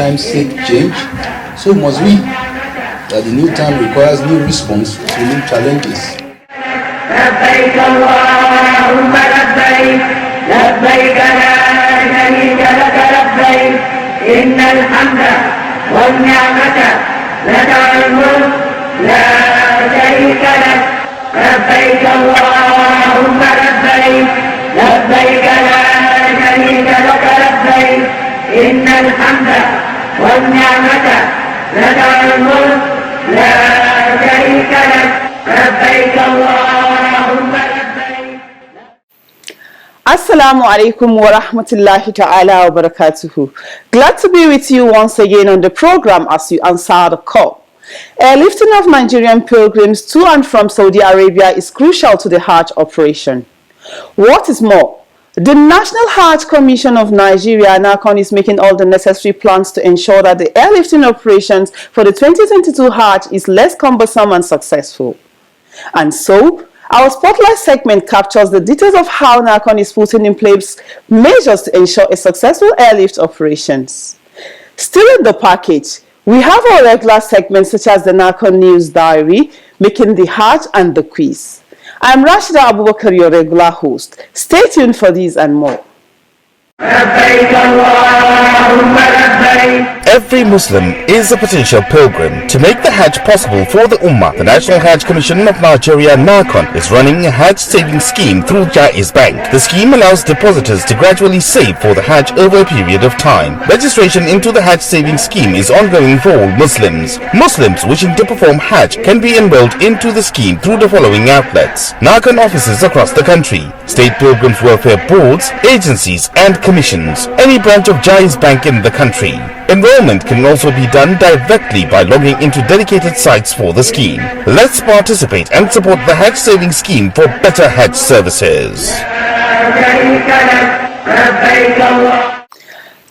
times seek change, so must we, that the new time requires new response to new challenges. لبيك اللهم لبيك لبيك لا شريك لك لبيك إن الحمد والنعمة لك الملك لا شريك لك لبيك اللهم لبيك لبيك لا شريك لك لبيك إن الحمد والنعمة لك الملك لا شريك لك لبيك اللهم لبيك. Assalamu alaikum wa rahmatullahi ta'ala wa barakatuhu. Glad to be with you once again on the program as you answer the call. Airlifting of Nigerian pilgrims to and from Saudi Arabia is crucial to the Hajj operation. What is more, the National Hajj Commission of Nigeria, NAHCON, is making all the necessary plans to ensure that the airlifting operations for the 2022 Hajj is less cumbersome and successful. And so, our Spotlight segment captures the details of how NAHCON is putting in place measures to ensure a successful airlift operations. Still in the package, we have our regular segments such as the NAHCON News Diary, Making the Hajj and the Quiz. I'm Rashida Abubakar, your regular host. Stay tuned for these and more. Every Muslim is a potential pilgrim. To make the Hajj possible for the Ummah, the National Hajj Commission of Nigeria, NAHCON, is running a Hajj saving scheme through HAJJ Bank. The scheme allows depositors to gradually save for the Hajj over a period of time. Registration into the Hajj saving scheme is ongoing for all Muslims. Muslims wishing to perform Hajj can be enrolled into the scheme through the following outlets: NAHCON offices across the country, state pilgrims welfare boards, agencies and commissions, any branch of HAJJ Bank in the country. Enrollment can also be done directly by logging into dedicated sites for the scheme. Let's participate and support the Hajj saving scheme for better Hajj services.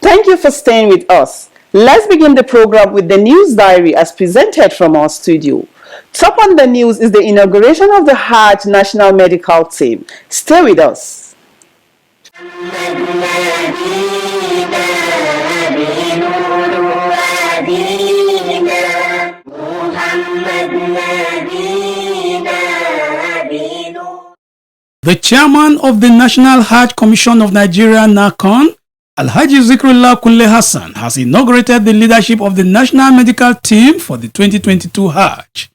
Thank you for staying with us. Let's begin the program with the news diary as presented from our studio. Top on the news is the inauguration of the Hajj National Medical Team. Stay with us. The chairman of the National Hajj Commission of Nigeria, NAHCON, Alhaji Zikrullah Kunle Hassan, has inaugurated the leadership of the National Medical Team for the 2022 Hajj.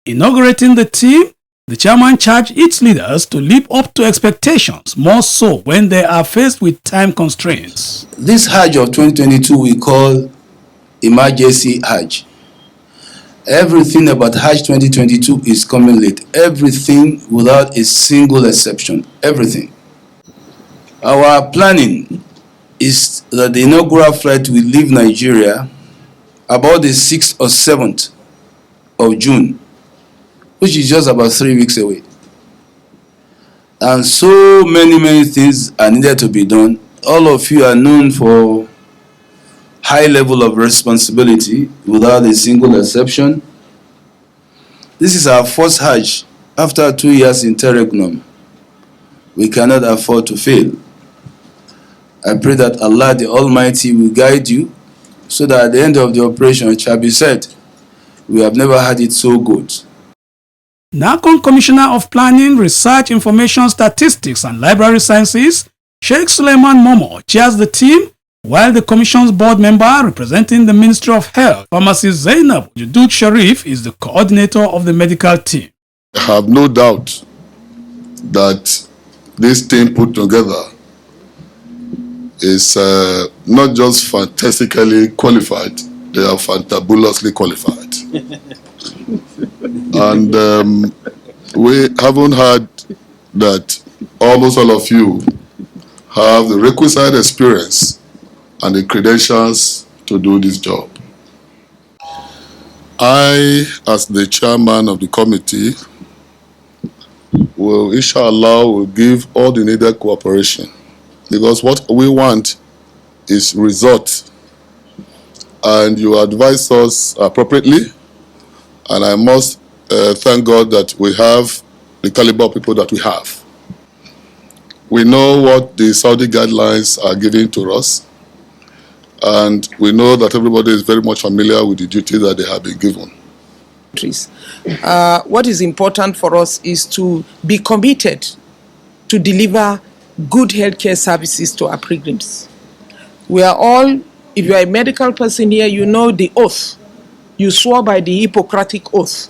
Inaugurating the team, the chairman charged its leaders to live up to expectations, more so when they are faced with time constraints. This Hajj of 2022 we call emergency Hajj. Everything about Hajj 2022 is coming late. Everything without a single exception. Everything. Our planning is that the inaugural flight will leave Nigeria about the 6th or 7th of June, which is just about 3 weeks away. And so many things are needed to be done. All of you are known for high level of responsibility without a single exception. This is our first Hajj after 2 years in interregnum. We cannot afford to fail. I pray that Allah the Almighty will guide you so that at the end of the operation it shall be said, we have never had it so good. NAHCON Commissioner of Planning, Research, Information, Statistics and Library Sciences, Sheikh Suleiman Momo, chairs the team, while the Commission's board member representing the Ministry of Health, Pharmacist Zainab Judud Sharif, is the coordinator of the medical team. I have no doubt that this team put together is not just fantastically qualified, they are fantabulously qualified. And we haven't heard that almost all of you have the requisite experience and the credentials to do this job. I, as the chairman of the committee, will, inshallah, will give all the needed cooperation, because what we want is result, and you advise us appropriately, and I must thank God that we have the caliber of people that we have. We know what the Saudi guidelines are giving to us, And we know that everybody is very much familiar with the duties that they have been given. What is important for us is to be committed to deliver good healthcare services to our pilgrims. We are all, if you are a medical person here, you know the oath. You swore by the Hippocratic oath,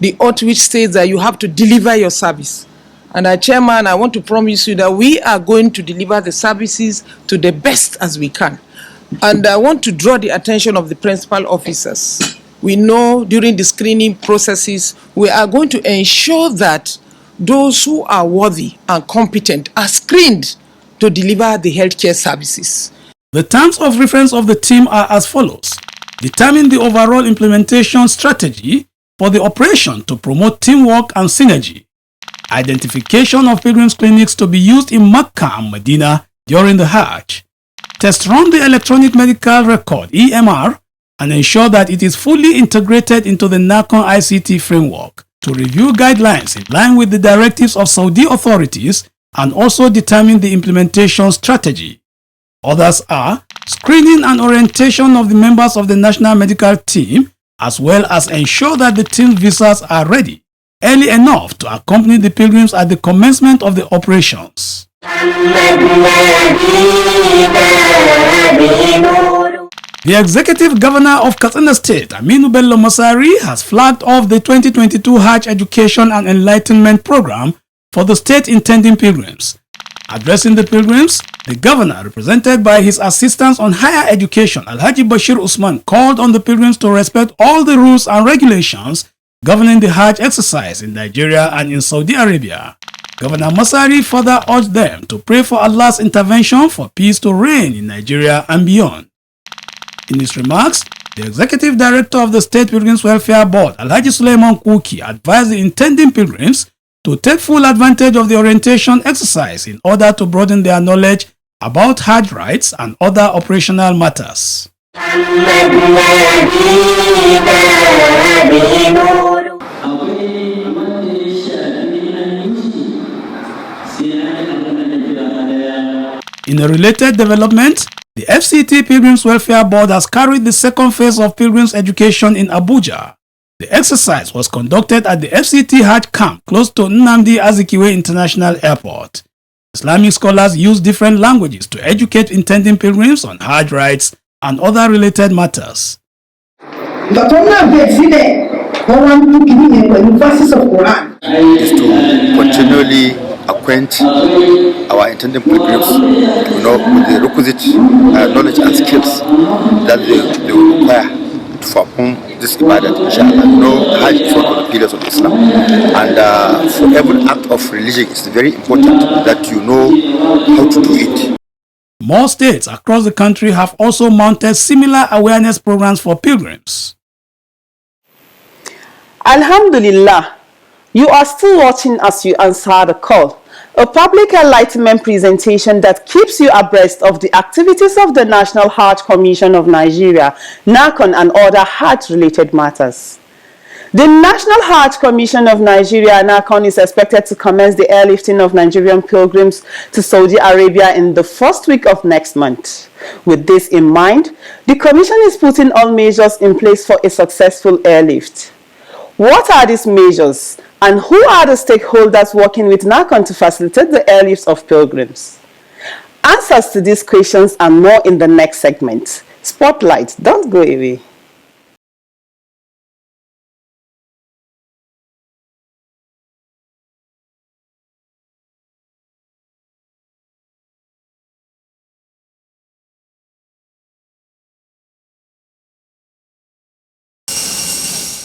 the oath which states that you have to deliver your service. And Chairman, I want to promise you that we are going to deliver the services to the best as we can. And I want to draw the attention of the principal officers. We know during the screening processes, we are going to ensure that those who are worthy and competent are screened to deliver the healthcare services. The terms of reference of the team are as follows. Determine the overall implementation strategy for the operation to promote teamwork and synergy. Identification of pilgrims clinics to be used in Mecca and Medina during the Hajj. Test run the electronic medical record EMR and ensure that it is fully integrated into the NAHCON ICT framework. To review guidelines in line with the directives of Saudi authorities and also determine the implementation strategy. Others are screening and orientation of the members of the national medical team, as well as ensure that the team's visas are ready early enough to accompany the pilgrims at the commencement of the operations. The Executive Governor of Katsina State, Aminu Bello Masari, has flagged off the 2022 Hajj Education and Enlightenment Program for the state intending pilgrims. Addressing the pilgrims, the governor, represented by his assistants on higher education, HAJJ Bashir Usman, called on the pilgrims to respect all the rules and regulations governing the Hajj exercise in Nigeria and in Saudi Arabia. Governor Masari further urged them to pray for Allah's intervention for peace to reign in Nigeria and beyond. In his remarks, the Executive Director of the State Pilgrims Welfare Board, Alhaji Suleiman Kuki, advised the intending pilgrims to take full advantage of the orientation exercise in order to broaden their knowledge about Hajj rights and other operational matters. In a related development, the FCT Pilgrims Welfare Board has carried the second phase of Pilgrims Education in Abuja. The exercise was conducted at the FCT Hajj camp close to Nnamdi Azikiwe International Airport. Islamic scholars use different languages to educate intending pilgrims on Hajj rights and other related matters. Is to continually acquaint our intending pilgrims, with the requisite knowledge and skills that they will require to perform this ibadah, inshallah. Hajj is one of the pillars of Islam, and for every act of religion, it's very important that you know how to do it. More states across the country have also mounted similar awareness programs for pilgrims. Alhamdulillah, you are still watching as you answer the call, a public enlightenment presentation that keeps you abreast of the activities of the National Hajj Commission of Nigeria, NAHCON, and other Hajj-related matters. The National Hajj Commission of Nigeria, NAHCON, is expected to commence the airlifting of Nigerian pilgrims to Saudi Arabia in the first week of next month. With this in mind, the Commission is putting all measures in place for a successful airlift. What are these measures, and who are the stakeholders working with NAHCON to facilitate the airlifts of pilgrims? Answers to these questions and more in the next segment. Spotlight, don't go away.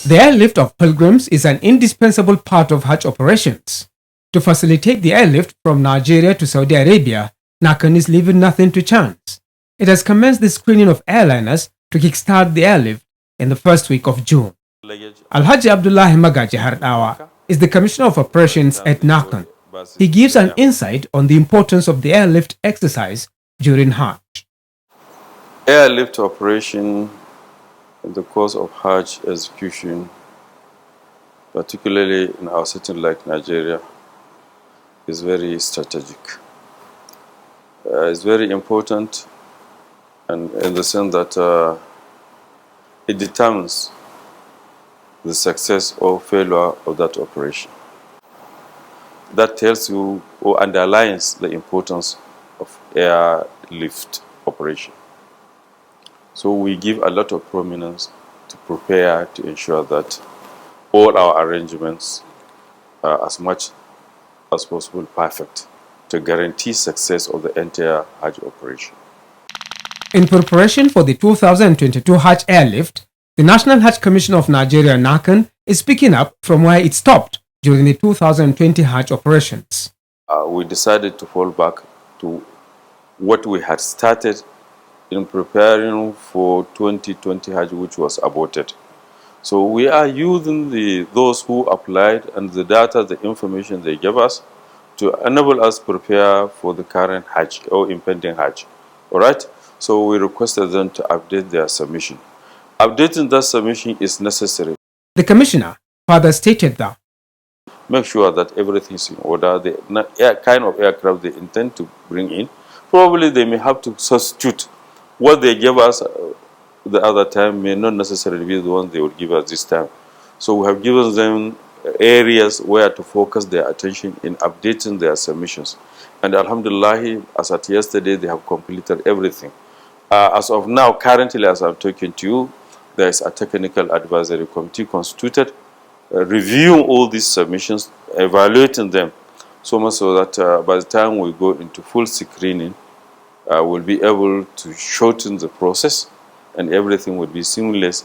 The airlift of pilgrims is an indispensable part of Hajj operations. To facilitate the airlift from Nigeria to Saudi Arabia, NAHCON is leaving nothing to chance. It has commenced the screening of airliners to kickstart the airlift in the first week of June. Alhaji Abdullahi Magaji Hardawa is the Commissioner of Operations at NAHCON. He gives an insight on the importance of the airlift exercise during Hajj. Airlift operation in the course of Hajj execution, particularly in our setting like Nigeria, is very strategic. It's very important and in the sense that it determines the success or failure of that operation. That tells you or underlines the importance of airlift operation. So we give a lot of prominence to prepare to ensure that all our arrangements are as much as possible perfect to guarantee success of the entire Hajj operation. In preparation for the 2022 Hajj airlift, the National Hajj Commission of Nigeria NAHCON is picking up from where it stopped during the 2020 Hajj operations. We decided to fall back to what we had started in preparing for 2020 Hajj, which was aborted. So we are using those who applied and the data, the information they gave us to enable us prepare for the current Hajj or impending Hajj. All right? So we requested them to update their submission. Updating that submission is necessary. The Commissioner further stated that make sure that everything is in order, the kind of aircraft they intend to bring in. Probably they may have to substitute what they gave us the other time may not necessarily be the one they would give us this time. So we have given them areas where to focus their attention in updating their submissions. And alhamdulillah, as at yesterday, they have completed everything. As of now, currently, as I'm talking to you, there is a technical advisory committee constituted, reviewing all these submissions, evaluating them, so much so that by the time we go into full screening, we'll be able to shorten the process and everything will be seamless.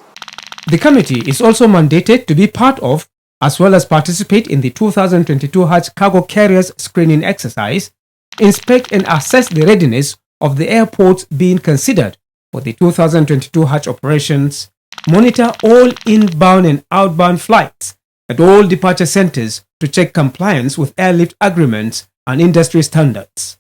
The committee is also mandated to be part of, as well as participate in the 2022 Hajj cargo carriers screening exercise, inspect and assess the readiness of the airports being considered for the 2022 Hajj operations, monitor all inbound and outbound flights at all departure centers to check compliance with airlift agreements and industry standards.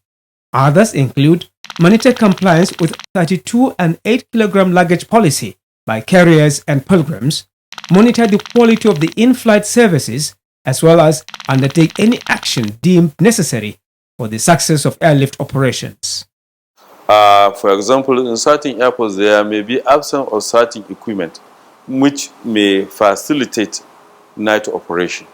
Others include monitor compliance with 32 and 8 kilogram luggage policy by carriers and pilgrims, monitor the quality of the in-flight services, as well as undertake any action deemed necessary for the success of airlift operations. For example, in certain airports, there may be absence of certain equipment which may facilitate night operation.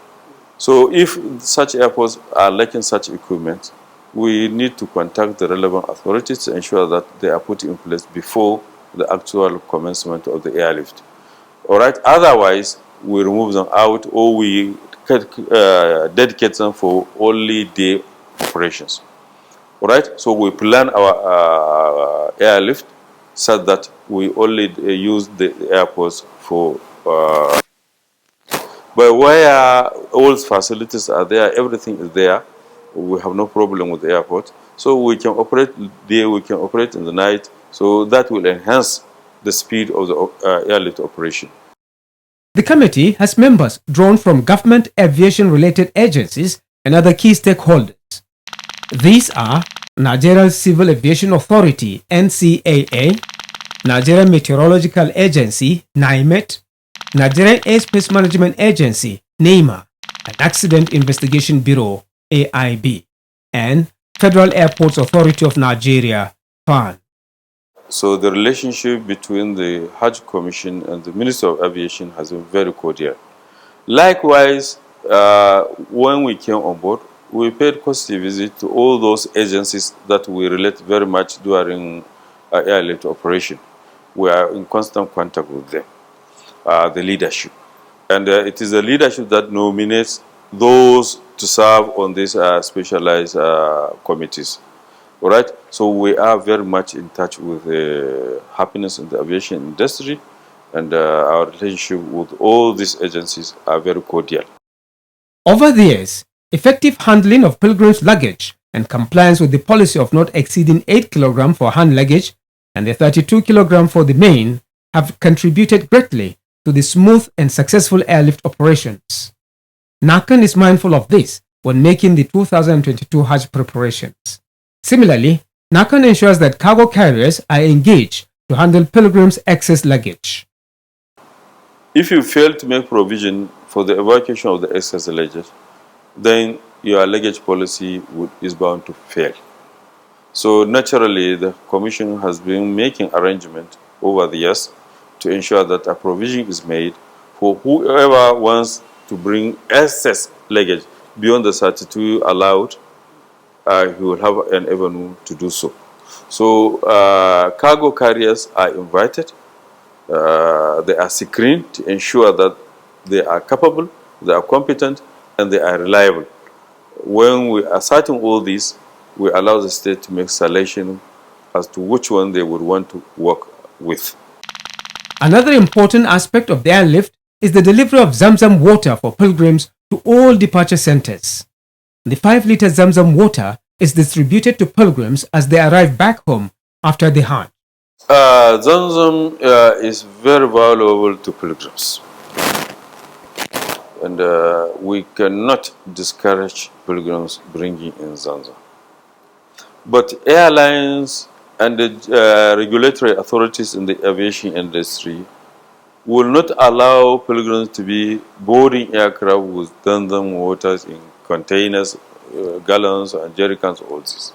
So if such airports are lacking such equipment, we need to contact the relevant authorities to ensure that they are put in place before the actual commencement of the airlift. All right. Otherwise, we remove them out or we dedicate them for only day operations. All right. So we plan our airlift so that we only use the airports for. But where all facilities are there, everything is there. We have no problem with the airport. So we can operate day, we can operate in the night. So that will enhance the speed of the airlift operation. The committee has members drawn from government aviation-related agencies and other key stakeholders. These are Nigerian Civil Aviation Authority (NCAA), Nigerian Meteorological Agency (NIMET), Nigerian Airspace Management Agency (NAMA), and Accident Investigation Bureau (AIB), and Federal Airports Authority of Nigeria (FAN). So the relationship between the Hajj Commission and the Ministry of Aviation has been very cordial. Likewise, when we came on board, we paid courtesy visit to all those agencies that we relate very much during airlift operation. We are in constant contact with them, the leadership. And it is the leadership that nominates those to serve on these specialized committees. All right. So we are very much in touch with the happiness in the aviation industry, and our relationship with all these agencies are very cordial. Over the years, effective handling of pilgrims' luggage and compliance with the policy of not exceeding 8 kg for hand luggage and the 32 kg for the main have contributed greatly to the smooth and successful airlift operations. NAHCON is mindful of this when making the 2022 Hajj preparations. Similarly, NAHCON ensures that cargo carriers are engaged to handle pilgrims' excess luggage. If you fail to make provision for the evacuation of the excess luggage, then your luggage policy is bound to fail. So naturally, the Commission has been making arrangements over the years to ensure that a provision is made for whoever wants to bring excess luggage beyond the 32 allowed, he will have an avenue to do so. So cargo carriers are invited, they are screened to ensure that they are capable, they are competent, and they are reliable. When we are ascertain all these, we allow the state to make selection as to which one they would want to work with. Another important aspect of the airlift is the delivery of Zamzam water for pilgrims to all departure centers. The 5-liter Zamzam water is distributed to pilgrims as they arrive back home after the Hajj. Zamzam is very valuable to pilgrims, and we cannot discourage pilgrims bringing in Zamzam. But airlines and the regulatory authorities in the aviation industry will not allow pilgrims to be boarding aircraft with Zamzam waters in containers, gallons, and jerrycans, all this.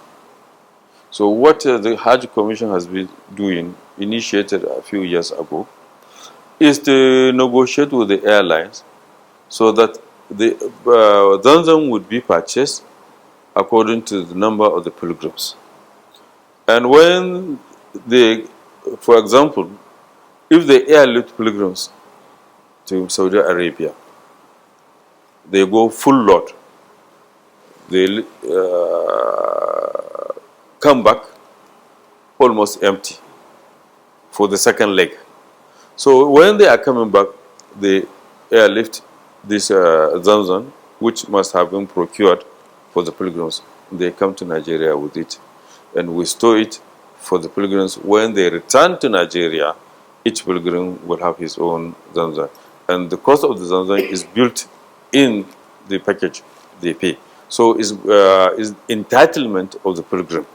So what the Hajj Commission has been doing, initiated a few years ago, is to negotiate with the airlines so that the Zamzam would be purchased according to the number of the pilgrims. And when they, for example, if they airlift pilgrims to Saudi Arabia, they go full load, they come back almost empty for the second leg. So when they are coming back, they airlift this Zamzam, which must have been procured for the pilgrims. They come to Nigeria with it, and we store it for the pilgrims. When they return to Nigeria, each pilgrim will have his own Zamzam, and the cost of the Zamzam is built in the package they pay. So is entitlement of the pilgrim.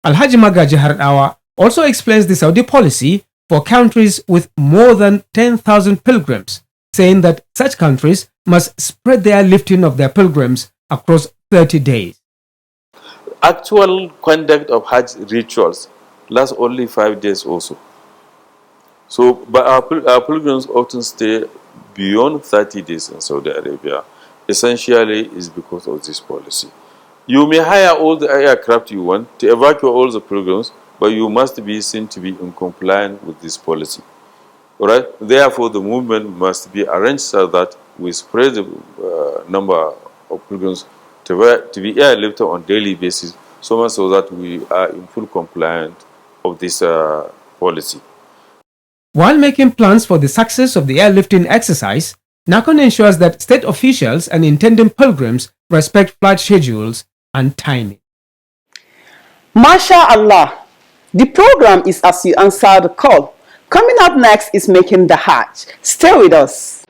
Alhaji Magaji Hardawa also explains the Saudi policy for countries with more than 10,000 pilgrims, saying that such countries must spread their lifting of their pilgrims across 30 days. Actual conduct of Hajj rituals lasts only 5 days also. So, but our pilgrims often stay beyond 30 days in Saudi Arabia. Essentially is because of this policy. You may hire all the aircraft you want to evacuate all the pilgrims, but you must be seen to be in compliance with this policy. All right? Therefore, the movement must be arranged so that we spread the number of pilgrims to be airlifted on daily basis, so much so that we are in full compliance of this policy. While making plans for the success of the airlifting exercise, NAHCON ensures that state officials and intending pilgrims respect flight schedules and timing. MashaAllah. The program is As You Answer the Call. Coming up next is Making the Hajj. Stay with us.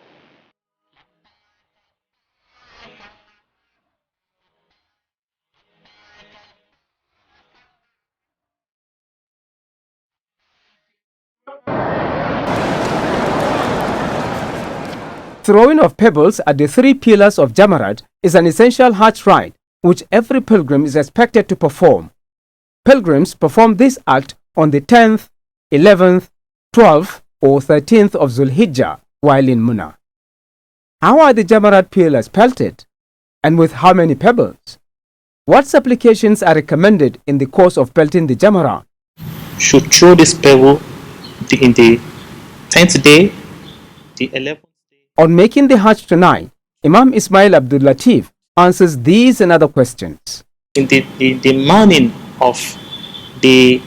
Throwing of pebbles at the 3 pillars of Jamarat is an essential Hajj rite which every pilgrim is expected to perform. Pilgrims perform this act on the 10th, 11th, 12th or 13th of Zulhijjah while in Muna. How are the Jamarat pillars pelted, and with how many pebbles? What supplications are recommended in the course of pelting the Jamarat? Should throw this pebble in the 10th day, the 11th. On Making the Hajj tonight, Imam Ismail Abdul Latif answers these and other questions. In the morning of the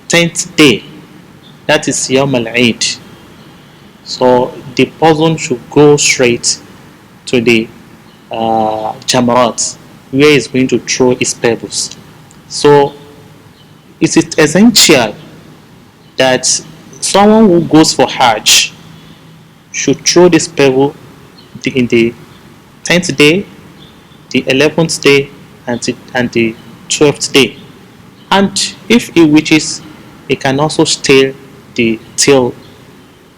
10th day, that is Yawm al-Eid. So the person should go straight to the Jamarat, where he's going to throw his pebbles. So it is essential that someone who goes for Hajj should throw this pebble in the 10th day, the 11th day, and the 12th day. And if he wishes, he can also stay till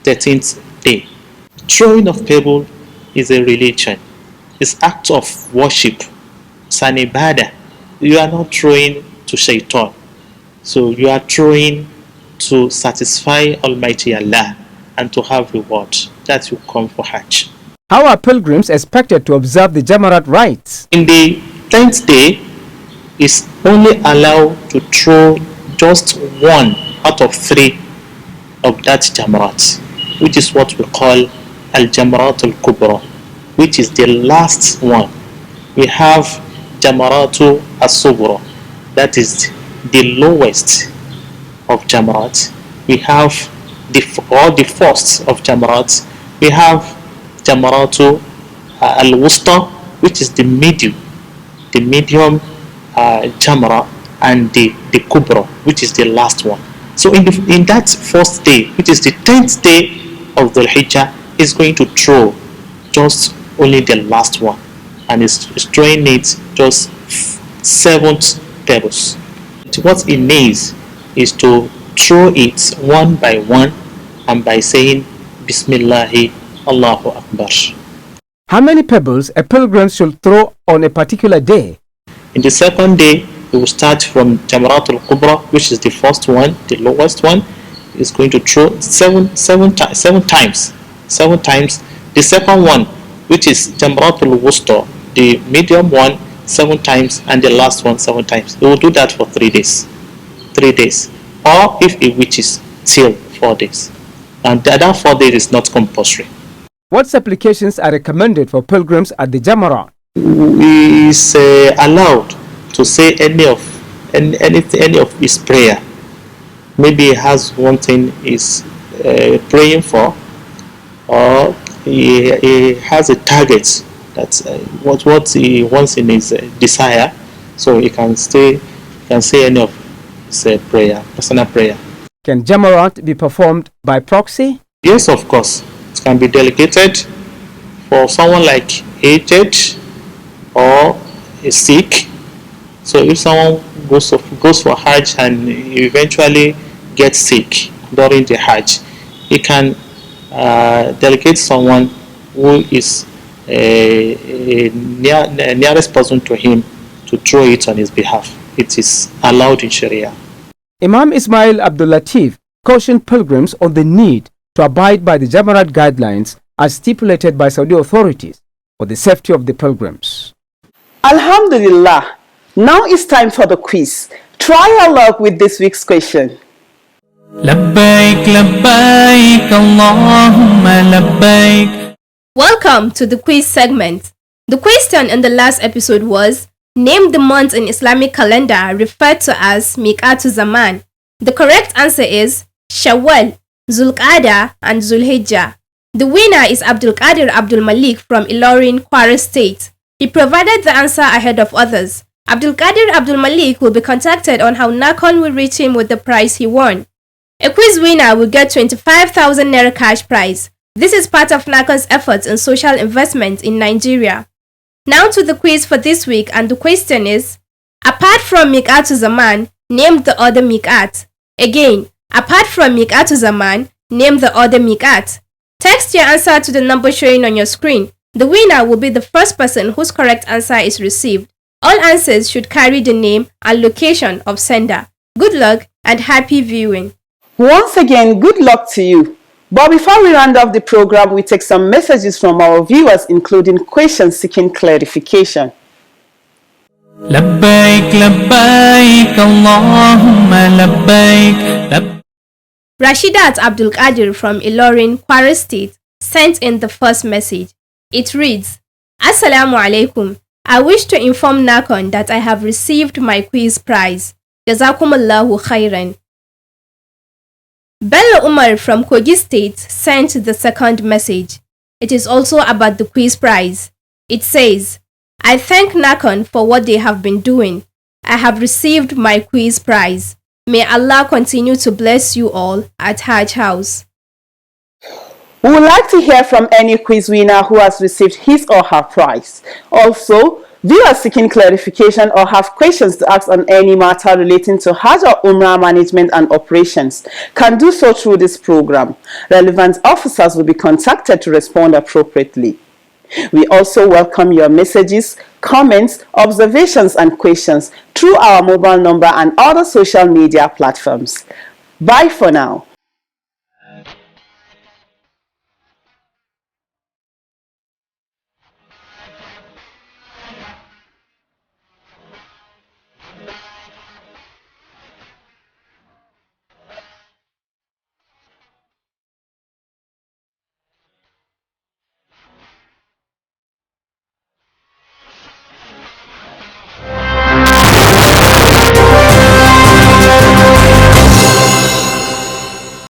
13th day. Throwing of pebble is a religion. It's act of worship. It's an ibadah. You are not throwing to shaitan. So you are throwing to satisfy Almighty Allah and to have reward. That will come for Hajj. How are pilgrims expected to observe the Jamarat rites? In the 10th day, is only allowed to throw just one out of 3 of that Jamarat, which is what we call Al-Jamarat al-Kubra, which is the last one. We have Jamaratu as-Sughra, that is the lowest of Jamarat. We have the first of Jamarat. We have Jamaratu al-Wusta, which is the medium Jamara, and the Kubra, which is the last one. So in that first day, which is the 10th day of the HAJJ, is going to throw just only the last one, and is throwing it just 7 pebbles. What it means is to throw it one by one and by saying Bismillahi Allahu Akbar. How many pebbles a pilgrim should throw on a particular day? In the second day, we will start from Jamarat al-Kubra, which is the first one, the lowest one. Is going to throw seven times. The second one, which is Jamarat al-Wusta, the medium one, 7 times, and the last one 7 times. We will do that for 3 days. 3 days. Or if it reaches till 4 days. And the other 4 days is not compulsory. What supplications are recommended for pilgrims at the Jamarat? He is allowed to say any of his prayer. Maybe he has one thing he's praying for, or he has a target, that's what he wants in his desire. So he can say any of his personal prayer. Can Jamarat be performed by proxy? Yes, of course. It can be delegated for someone like HAJJ or a Sikh. So if someone goes for Hajj and eventually gets sick during the Hajj, he can delegate someone who is a nearest person to him to throw it on his behalf. It is allowed in Sharia. Imam Ismail Abdul Latif cautioned pilgrims on the need to abide by the Jamarat guidelines as stipulated by Saudi authorities for the safety of the pilgrims. Alhamdulillah. Now it's time for the quiz. Try your luck with this week's question. لبيك لبيك اللهم لبيك. Welcome to the quiz segment. The question in the last episode was, name the months in Islamic calendar referred to as Miqatu Zaman. The correct answer is Shawwal, Zulqa'dah and Zulhijjah. The winner is Abdul Qadir Abdul Malik from Ilorin, Kwara State. He provided the answer ahead of others. Abdul Qadir Abdul Malik will be contacted on how NAHCON will reach him with the prize he won. A quiz winner will get 25,000 Naira cash prize. This is part of NAHCON's efforts in social investment in Nigeria. Now to the quiz for this week, and the question is, apart from Miqatu Zaman, name the other Miqat. Again, apart from Miqatu Zaman, name the other Miqat. Text your answer to the number showing on your screen. The winner will be the first person whose correct answer is received. All answers should carry the name and location of sender. Good luck and happy viewing. Once again, good luck to you. But before we round off the program, we take some messages from our viewers, including questions seeking clarification. لبيك لبيك اللهم لبيك. Rashidat Abdul Qadir from Ilorin, Kwara State, sent in the first message. It reads, Assalamu alaikum. I wish to inform NAHCON that I have received my quiz prize. Jazakumullahu khairan. Bello Umar from Kogi State sent the second message. It is also about the quiz prize. It says, I thank NAHCON for what they have been doing. I have received my quiz prize. May Allah continue to bless you all at HAJJ House. We would like to hear from any quiz winner who has received his or her prize. Also, viewers seeking clarification or have questions to ask on any matter relating to Hajj or Umrah management and operations can do so through this program. Relevant officers will be contacted to respond appropriately. We also welcome your messages, comments, observations and questions through our mobile number and other social media platforms. Bye for now.